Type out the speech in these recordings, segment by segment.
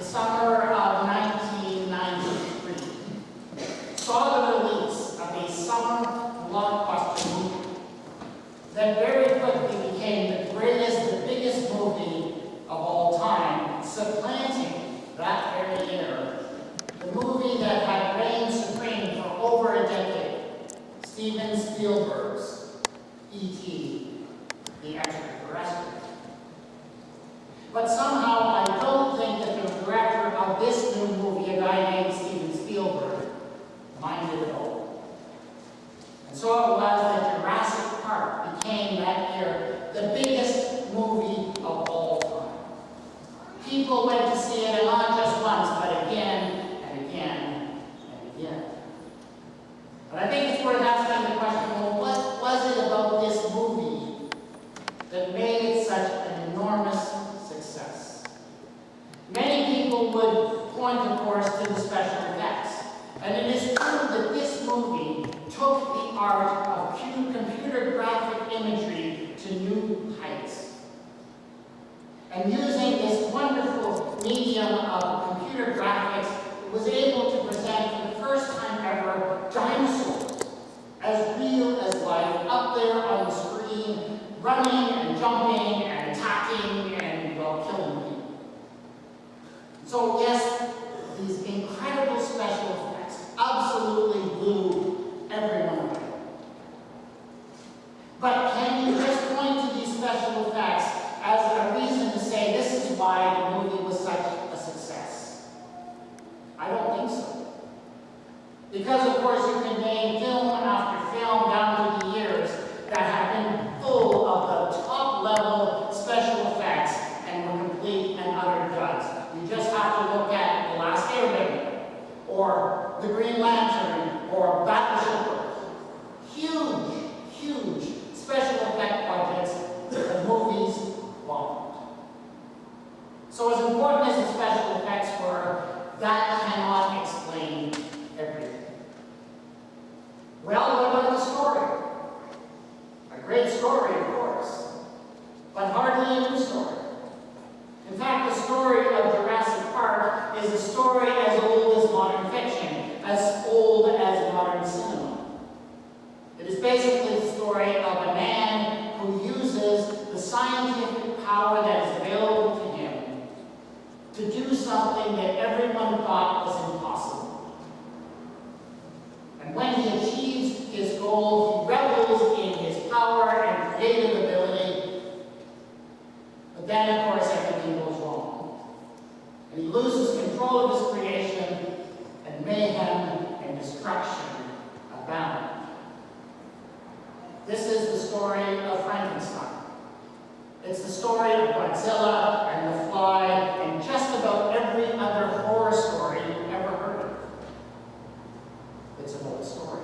summer of 1993 saw the release of a summer blockbuster movie that very quickly became the greatest, the biggest movie of all time, supplanting that very year the movie that had reigned supreme for over a decade, Steven Spielberg's E.T., the Extraterrestrial. But somehow I don't think that the director of this new movie, a guy named Steven Spielberg, minded at all. And so it was that Jurassic Park became that year the biggest movie of all time. People went to see it not just once, but again and again and again. But I think it's worth asking the question, well, what was it about this movie that made it such an enormous success? Many people would point, of course, to the special effects. And it is true that this movie took the art of computer graphic imagery to new heights. And using this wonderful medium of computer graphics, it was able to present for the first time ever dinosaurs as real as life up there on the screen, running and jumping and attacking and, well, killing people. So yes, these incredible special effects absolutely blew everyone away. But can you just point to these special effects as a reason to say this is why the movie was such a success? I don't think so. Because, of course, you can name film after film down through the years that have been full of the top-level special effects and were complete and utter duds. You just have to look at The Last Airbender, or The Green Lantern, or Battleship Earth. Huge, huge special effect budgets, the movies bombed. So as important as the special effects were, that cannot explain everything. Well, what about the story? A great story, of course, but hardly a new story. In fact, the story of Jurassic Park is a story as old as modern fiction, as old as modern cinema. It is basically the story of a man who uses the scientific power that is available to him to do something that everyone thought was impossible. And when he achieves his goal, he revels in his power and creative ability. But then, of course, everything goes wrong. And he loses control of his creation, and mayhem and destruction abound. This is the story of Frankenstein. It's the story of Godzilla and the Fly and just about every other horror story you've ever heard of. It's an old story.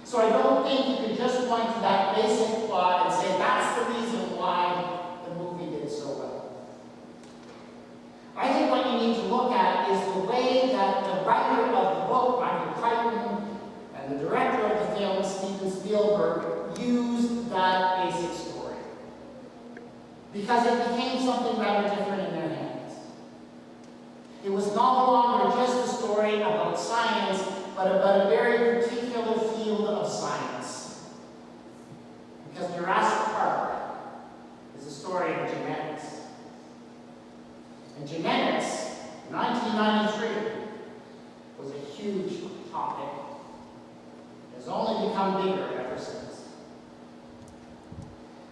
So I don't think you can just point to that basic plot and say that's the reason why the movie did so well. I think what you need to look at is the way that the writer of the book, Michael Crichton, and the director of the film, Steven Spielberg, used that basic story. Because it became something rather different in their hands. It was no longer just a story about science, but about a very particular field of science. Because Jurassic Park is a story of genetics. And genetics, in 1993, was a huge topic. It has only become bigger ever since.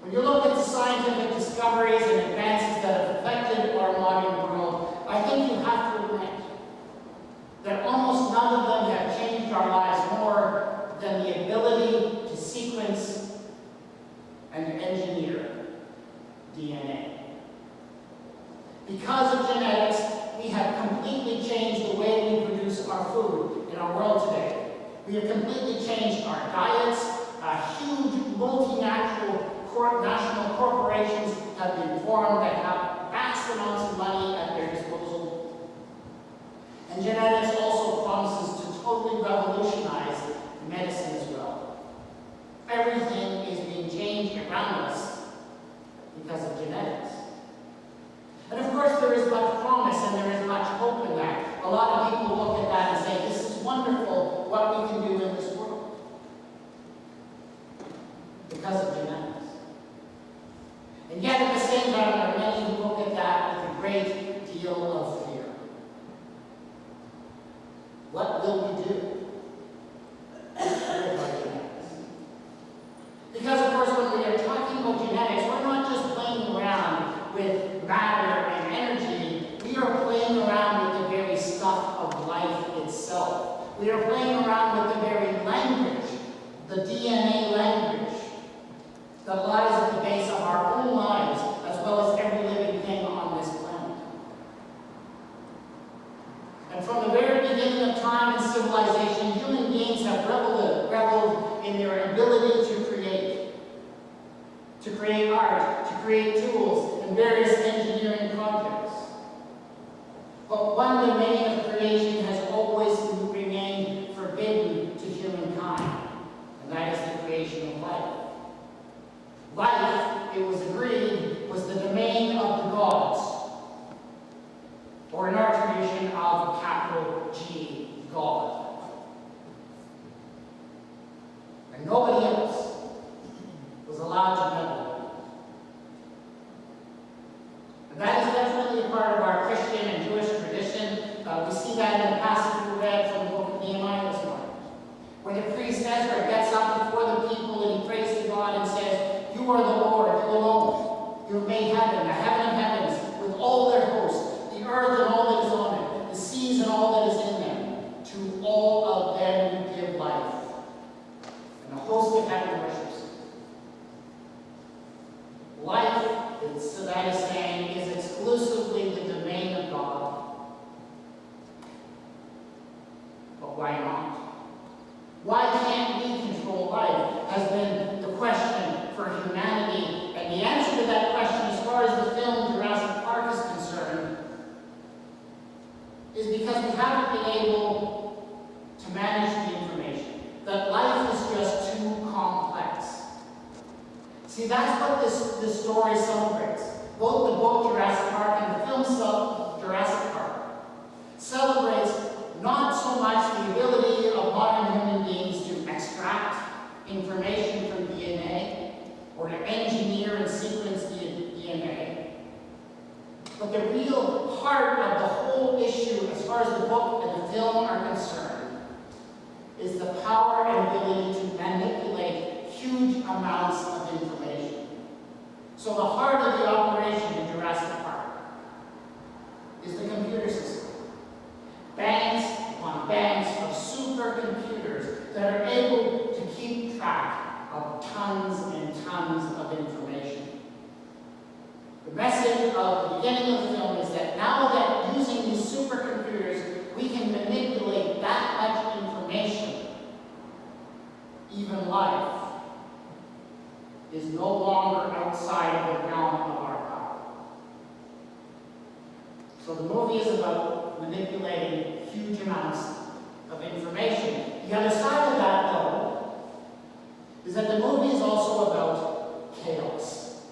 When you look at the scientific discoveries and advances that have affected our modern world, I think you have to admit that almost none of them have changed our lives more than the ability to sequence and engineer DNA. Because of genetics, we have completely changed the way we produce our food in our world today. We have completely changed our diets. Huge multinational corporations have been formed that have vast amounts of money at their disposal. And genetics also promises to totally revolutionize medicine as well. Everything is being changed around us because of genetics. And of course, there is much promise and there And yet at the same time, there are many who look at that with a great deal of fear. What will we do? Because, of course, when we are talking about genetics, we're not just playing around with matter and energy. We are playing around with the very stuff of life itself. We are playing around with the very language, the DNA language, that lies at the base of our own lives, as well as every living thing on this planet. And from the very beginning of time and civilization, human beings have reveled in their ability to create art, to create tools, and various engineering projects. But one domain of creation has always remained forbidden to humankind, and that is the creation of life. Life, it was agreed, was the domain of the gods, or in our tradition, of capital G, God. And nobody else was allowed to meddle. And that is definitely a part of our Christian and Jewish tradition. We see that in the passage we read from the book of Nehemiah this morning, where the priest Ezra gets up before the people and he prays to God and says, "You are the Lord, you alone. You have made heaven, the heaven of heavens, with all their hosts, the earth and all that is on it, the seas and all that is in them. To all of them you give life." And the host of heaven worships. Life, so that is saying, is exclusively the domain of God. But why not? Why can't we control life? Has been the question for humanity. And the answer to that question, as far as the film Jurassic Park is concerned, is because we haven't been able to manage the information. That life is just too complex. See, that's what this story celebrates. Both the book Jurassic Park and the film Jurassic Park celebrates not so much the ability of modern human beings to extract information from DNA or to engineer and sequence DNA, but the real heart of the whole issue, as far as the book and the film are concerned, is the power and ability to manipulate huge amounts of information. So the heart of the operation in Jurassic Park is the computer system. Banks upon banks of supercomputers that are able to keep track of tons and tons of information. The message of the beginning of the film is that now that using these supercomputers, we can manipulate that much information, even life is no longer outside of the realm of our power. So the movie is about manipulating huge amounts of information. The other side of that, though, is that the movie is also about chaos.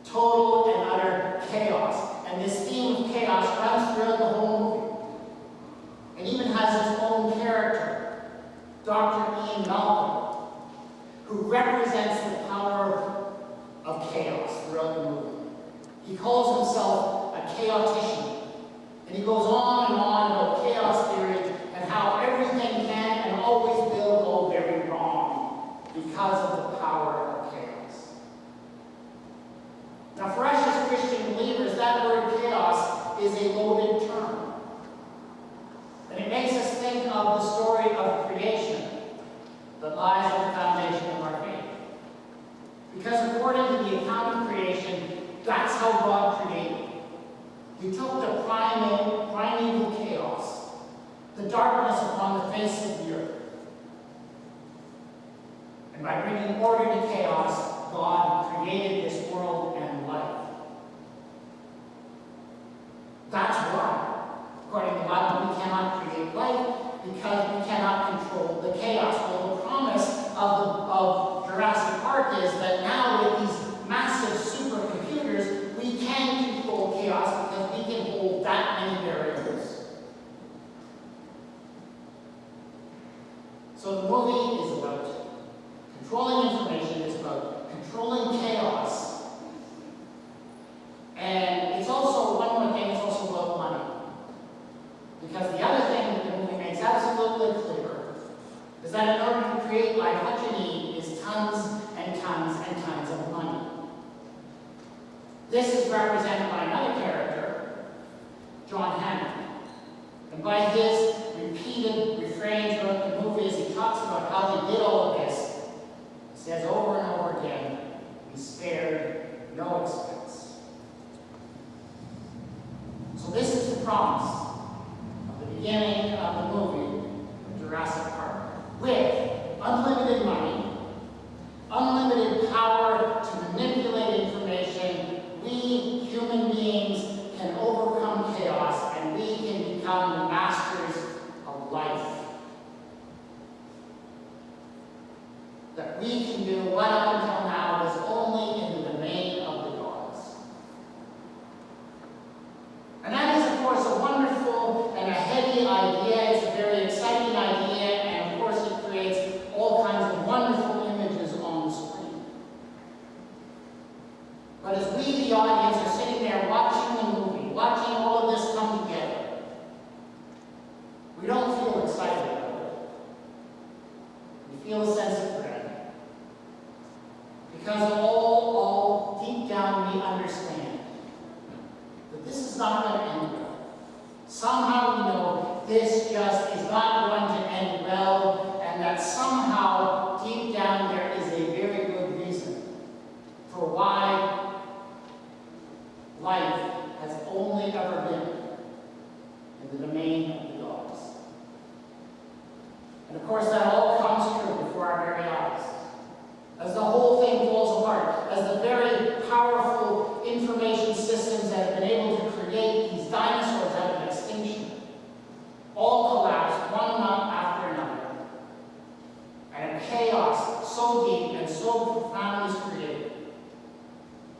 Total and utter chaos. And this theme of chaos runs throughout the whole movie. And even has its own character, Dr. Ian Malcolm, who represents the power of chaos throughout the movie. He calls himself a chaotician, and he goes on and on about chaos theory and how everything can and always will go very wrong because of the power of chaos. Now, for us as Christian believers, that word chaos is a loaded term. And it makes us think of the story of creation that lies at the foundation of our faith. Because according to the account of creation, that's how God created. He took the primeval chaos, the darkness upon the face of the earth, and by bringing order to chaos, God created this world and life. That's why, according to the Bible, we cannot create life, because we cannot control the chaos. Well, the promise of Jurassic Park is that now with these massive supercomputers, we can control chaos because we can hold that many variables. So the movie is about controlling information, it's about controlling chaos, This is represented by another character, John Hammond. And by his repeated refrains throughout the movie, as he talks about how they did all of this, he says over and over again, he spared no expense. So this is the promise of the beginning of the movie, Jurassic Park, with unlimited money, unlimited power to manipulate information. We human beings can overcome chaos, and we can become the masters of life. That we can do what up until now was only in the domain of the gods. And that is, of course, a wonderful and a heady idea. It's a very exciting idea, and of course it creates all kinds of wonderful images on the screen. But as we, the audience, are sitting there watching the movie, watching all of this come together, we don't feel excited about it. We feel a sense of dread. Because all deep down we understand that this is not going to end well. Somehow we know this just is not going to end well, and that somehow deep down there is a very good reason for why life has only ever been in the domain of the gods. And of course that all comes true before our very eyes. As the whole thing falls apart, as the very powerful information systems that have been able to create these dinosaurs out of extinction all collapse one after another. And a chaos so deep and so profound is created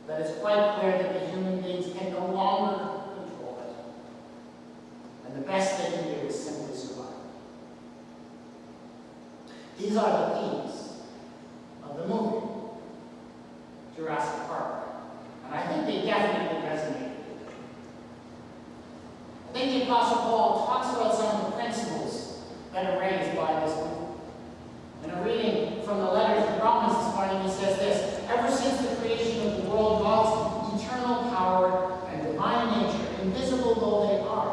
that it's quite clear that the human beings can no longer control it. And the best they can do is simply survive. These are the themes of the movie, Jurassic Park. And I think they definitely resonate. I think the Apostle Paul talks about some of the principles that are raised by this movie. In a reading from the letter to the Romans this morning, he says this: ever since the creation of the world, God's eternal power and divine nature, invisible though they are,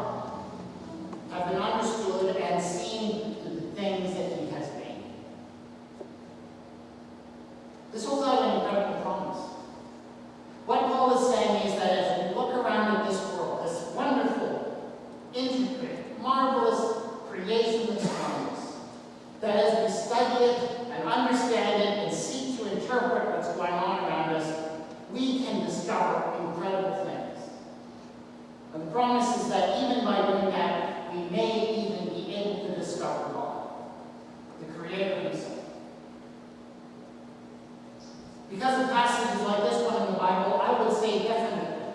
have been understood and seen through the things that he has made. This holds out an incredible promise. What Paul is saying is that as we look around at this world, this wonderful, intricate, marvelous creation that's around us, that as we study it and understand it and seek to interpret what's going on around us, we can discover incredible things. And the promise is that even by doing that, we may even be able to discover God, the Creator himself. Because of passages like this one in the Bible, I would say definitely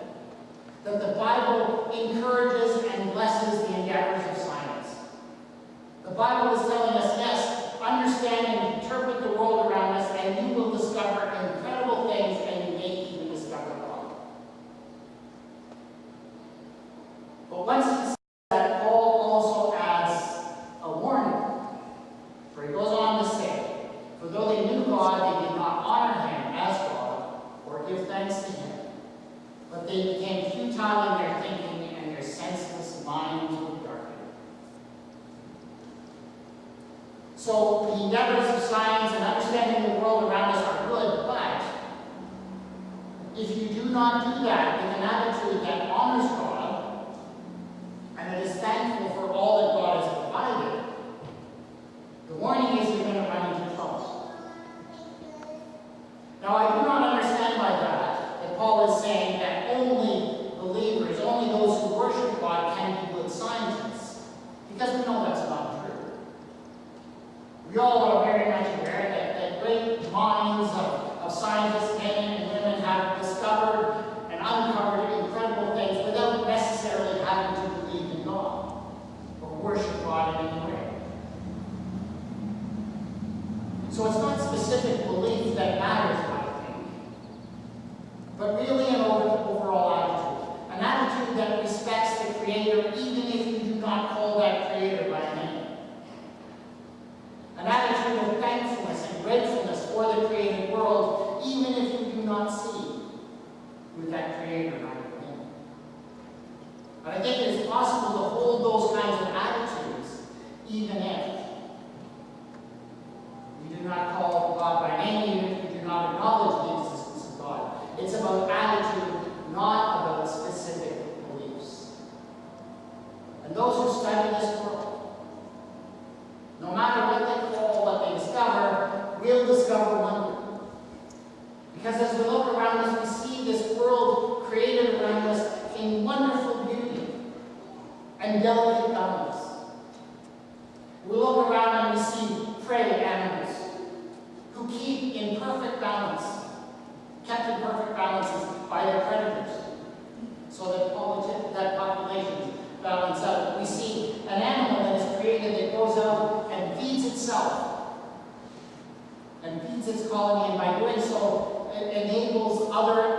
that the Bible encourages and blesses the endeavors of science. The Bible is telling us, yes, understand and interpret the world around us, and you will discover incredible things, and you may even discover God. But once it's that, Paul also adds a warning. For he goes on to say, for though they knew God, they did not honor him as God or give thanks to him, but they became futile in their thinking, and their senseless minds were darkened. So the endeavors of science and understanding the world around us are good, but if you do not do that with an attitude that honors God and that is thankful for all that God has provided, the warning is you're going to run into trouble. Now, I do not understand by that Paul is saying that only believers, only those who worship God can be good scientists, because we know that's not true. We all are very much aware that great minds of scientists, men and women, have discovered and uncovered incredible things without necessarily having to believe in God or worship God in any way. So it's not specific belief that matters, I think, but really an overall attitude. An attitude that respects the Creator even if you do not call that Creator by name. An attitude of thankfulness and gratefulness for the created world, even if you do not see with that creator, not with him. But I think it is possible to hold those kinds of attitudes even if we do not call God by name, even if we do not acknowledge the existence of God. It's about attitude, not about specific beliefs. And those who study this world, no matter what they call, what they discover, will discover wonder. Because as we look around us, we see this world created around us in wonderful beauty and delicate balance. We look around and we see prey animals who keep in perfect balance, kept in perfect balances by their predators, so that populations balance out. We see an animal that is created that goes out and feeds itself and feeds its colony, and by doing so, it enables other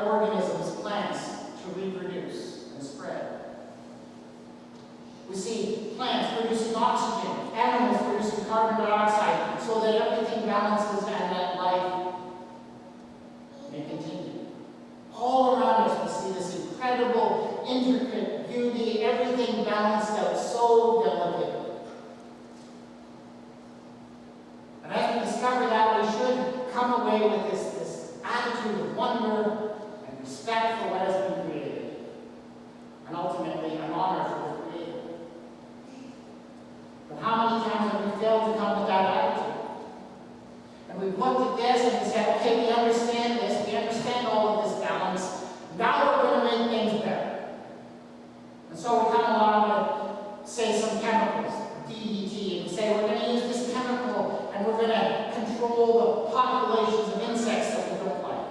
organisms, plants, to reproduce and spread. We see plants producing oxygen, animals producing carbon dioxide, so that everything balances and that life may continue. All around us we see this incredible, intricate beauty, everything balanced out so delicately. And as we discover that, we should come away with this attitude of wonder and respect for what has been created, and ultimately an honor for the Creator. But how many times have we failed to come with that attitude? And we've looked at this and we said, okay, we understand this, we understand all of this balance, now we're going to make things better. And so we come along with, say, some chemicals, DDT, and we say we're going to use this chemical and we're going to control the populations of insects that we don't like.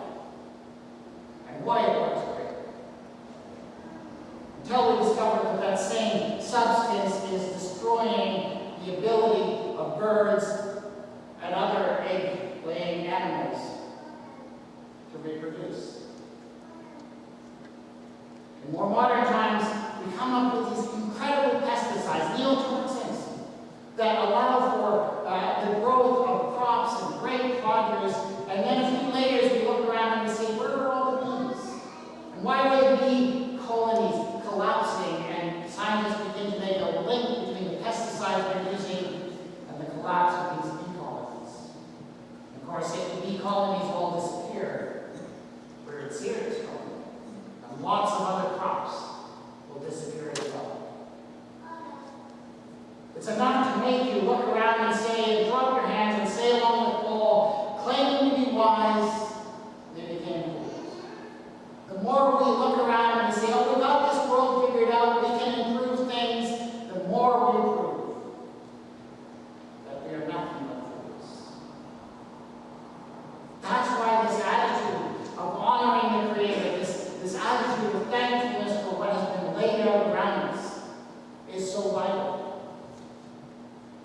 And boy, it works great. Until we discover that that same substance is destroying the ability of birds and other egg-laying animals to reproduce. In more modern times, we come up with these incredible pesticides, neotoxins, that allow for the growth of crops and great produce, and then a few layers we look around and we say, where are all the bees? And why are the bee colonies collapsing? And scientists begin to make a link between the pesticides they're using and the collapse of these bee colonies. And of course, if the bee colonies all disappear, where it's here it's going, and lots of other crops will disappear as well. It's enough to make you look around and say, throw up your hands and say along with Paul, claiming to be wise, they became fools. The more we look around and we say, oh, we got this world figured out, we can improve things, the more we prove that we are nothing but fools. That's why this attitude of honoring the Creator, this attitude of thankfulness for what has been laid out around us is so vital.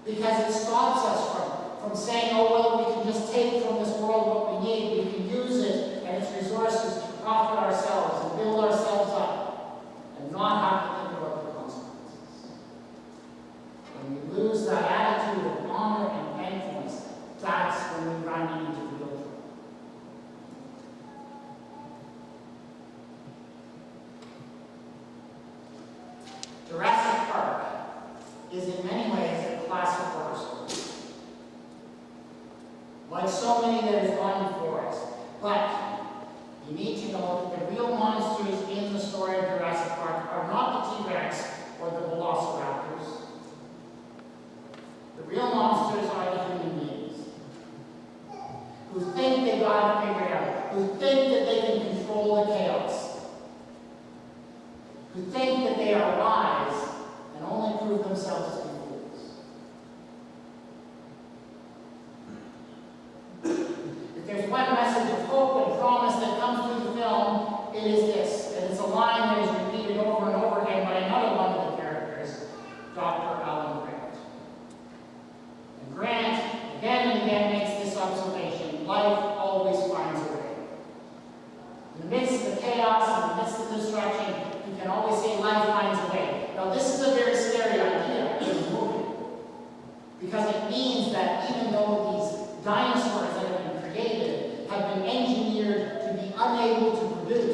Because it stops us from saying, oh, well, we can just take from this world what we need, we can use it and its resources to profit ourselves and build ourselves up and not have to think about the consequences. When we lose that attitude of honor and thankfulness, that's when we run into real trouble. Jurassic Park is in many ways a classic horror story. Like so many that has gone before us. But you need to know that the real monsters in the story of Jurassic Park are not the T-Rex or the Velociraptors. The real monsters are the human beings who think they got it figured out, who think that they can control the chaos, who think that they are wise and only prove themselves to be fools. If there's one message of hope and promise that comes through the film, it is this. And it's a line that is repeated over and over again by another one of the characters, Dr. Alan Grant. And Grant, again and again, makes this observation: life always finds a way. In the midst of the chaos, in the midst of the destruction, you can always say life finds a way. Now, this is a very scary idea in the movie, because it means that even though these dinosaurs that have been created have been engineered to be unable to produce,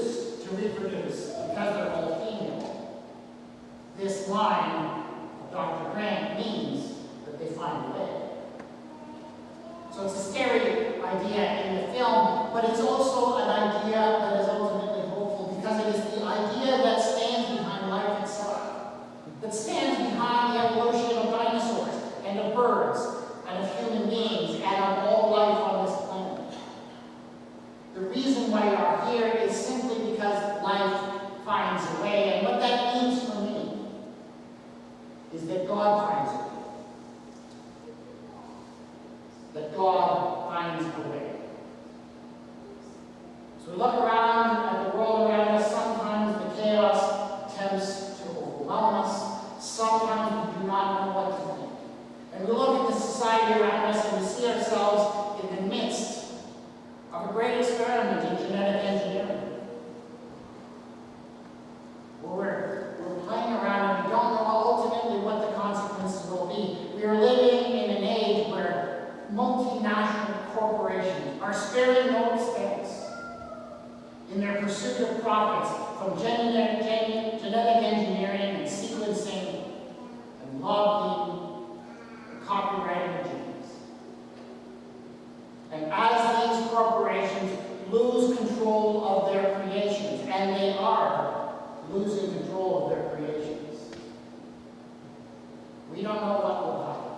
in their pursuit of profits from genetic engineering and sequencing and lobbying and copyright regimes. And as these corporations lose control of their creations, and they are losing control of their creations, we don't know what will happen.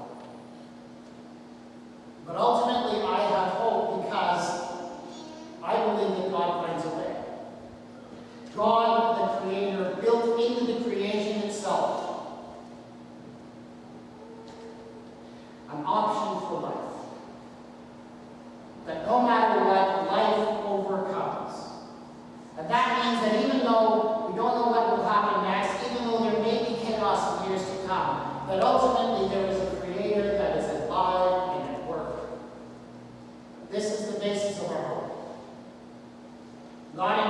But ultimately, I have hope because I believe that God finds a way. God, the Creator, built into the creation itself an option for life. That no matter what, life overcomes. And that means that even though we don't know what will happen next, even though there may be chaos in years to come, that ultimately there is a Creator that is alive and at work. This is the basis of our hope. God